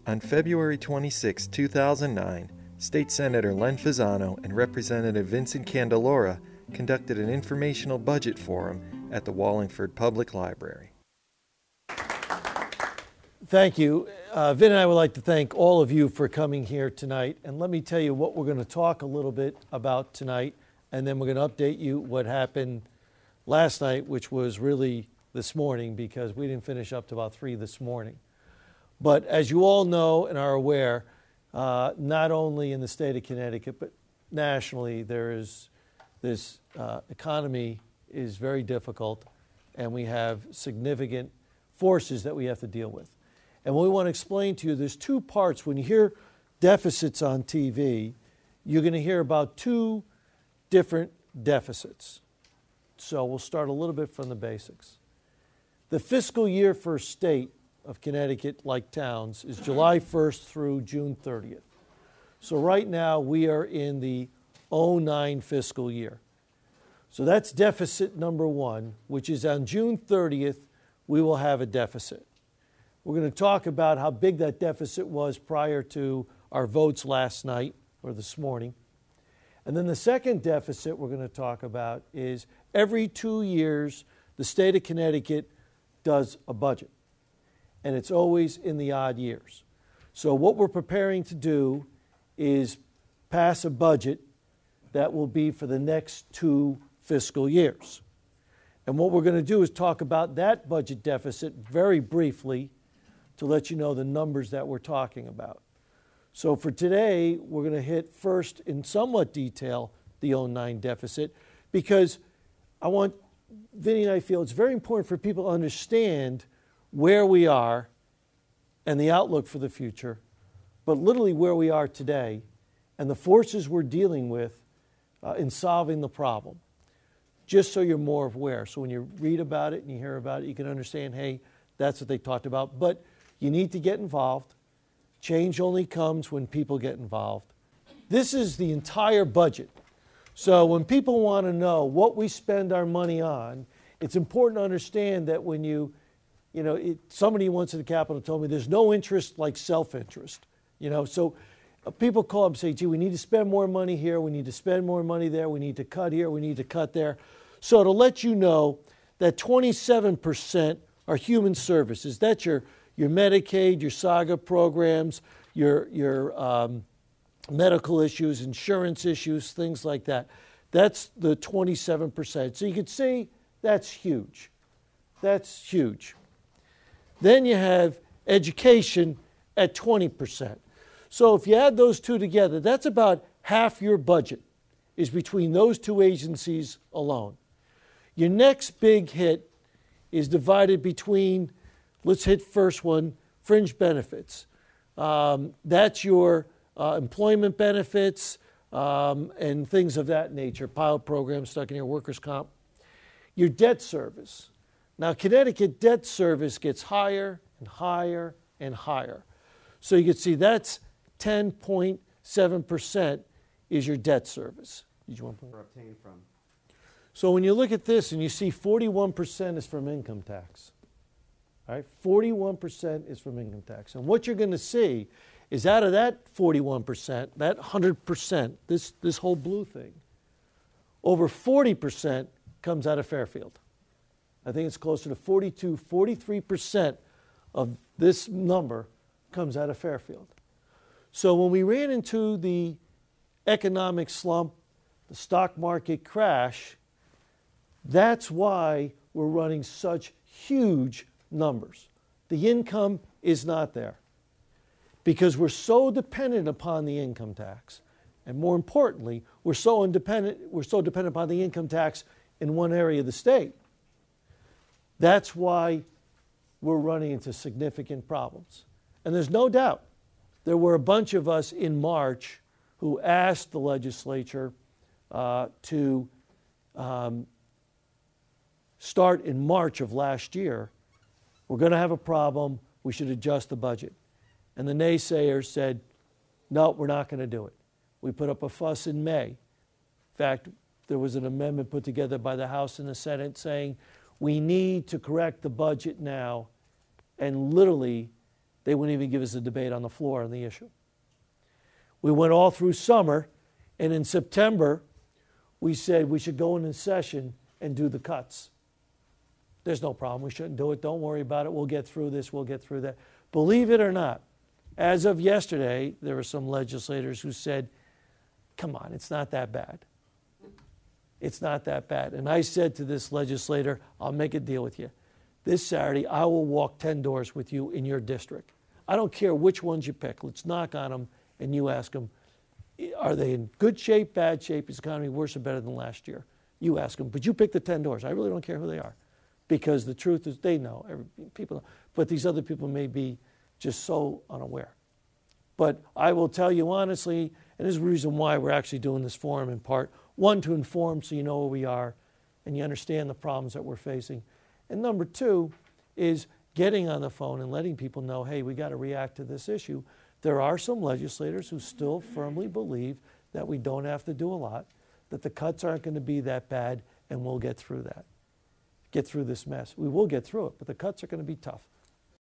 On February 26, 2009, State Senator Len Fasano and Representative Vincent Candelora conducted an informational budget forum at the Wallingford Public Library. Thank you. Vin and I would like to thank all of you for coming here tonight. And let me tell you what we're going to talk a little bit about tonight, and then we're going to update you what happened last night, which was really this morning, because we didn't finish up to about 3 this morning. But as you all know and are aware, not only in the state of Connecticut, but nationally, there is this economy is very difficult, and we have significant forces that we have to deal with. And what we want to explain to you, there's 2 parts. When you hear deficits on TV, you're going to hear about 2 different deficits. So we'll start a little bit from the basics. The fiscal year for a state of Connecticut, like towns, is July 1st through June 30th. So right now we are in the 09 fiscal year. So that's deficit number 1, which is on June 30th, we will have a deficit. We're going to talk about how big that deficit was prior to our votes last night or this morning. And then the second deficit we're going to talk about is every 2 years, the state of Connecticut does a budget. And it's always in the odd years. So what we're preparing to do is pass a budget that will be for the next 2 fiscal years. And what we're going to do is talk about that budget deficit very briefly to let you know the numbers that we're talking about. So for today, we're going to hit first in somewhat detail the 09 deficit, because Vinny and I feel it's very important for people to understand where we are and the outlook for the future, but literally where we are today and the forces we're dealing with in solving the problem, just so you're more aware. So when you read about it and you hear about it, you can understand, hey, that's what they talked about. But you need to get involved. Change only comes when people get involved. This is the entire budget. So when people want to know what we spend our money on, it's important to understand that when somebody once at the Capitol told me there's no interest like self-interest. So people call up and say, gee, we need to spend more money here, we need to spend more money there, we need to cut here, we need to cut there. So to let you know that 27% are human services. That's your Medicaid, your SAGA programs, your medical issues, insurance issues, things like that. That's the 27%. So you can see that's huge. That's huge. Then you have education at 20%. So if you add those 2 together, that's about half your budget is between those 2 agencies alone. Your next big hit is divided between, let's hit first one, fringe benefits. That's your employment benefits and things of that nature, pilot programs stuck in your workers' comp. Your debt service. Now, Connecticut debt service gets higher and higher and higher. So you can see that's 10.7% is your debt service. Did you want to obtain from? So when you look at this and you see 41% is from income tax. All right, 41% is from income tax. And what you're going to see is out of that 41%, that 100%, this whole blue thing, over 40% comes out of Fairfield. I think it's closer to 42, 43% of this number comes out of Fairfield. So when we ran into the economic slump, the stock market crash, that's why we're running such huge numbers. The income is not there because we're so dependent upon the income tax. And more importantly, we're so dependent upon the income tax in one area of the state. That's why we're running into significant problems. And there's no doubt there were a bunch of us in March who asked the legislature to start in March of last year. We're going to have a problem. We should adjust the budget. And the naysayers said, no, we're not going to do it. We put up a fuss in May. In fact, there was an amendment put together by the House and the Senate saying we need to correct the budget now and literally They wouldn't even give us a debate on the floor on the issue. We went all through summer, and in September, we said we should go into session and do the cuts. There's no problem. We shouldn't do it. Don't worry about it. We'll get through this. We'll get through that. Believe it or not, as of yesterday, there were some legislators who said, come on, it's not that bad. It's not that bad. And I said to this legislator, I'll make a deal with you. This Saturday, I will walk 10 doors with you in your district. I don't care which ones you pick. Let's knock on them and you ask them, are they in good shape, bad shape? Is the economy worse or better than last year? You ask them, but you pick the 10 doors. I really don't care who they are. Because the truth is they know, people know. But these other people may be just so unaware. But I will tell you honestly, and this is the reason why we're actually doing this forum in part, one, to inform so you know where we are and you understand the problems that we're facing. And number two is getting on the phone and letting people know, hey, we got to react to this issue. There are some legislators who still firmly believe that we don't have to do a lot, that the cuts aren't going to be that bad, and we'll get through that. Get through this mess. We will get through it, but the cuts are going to be tough.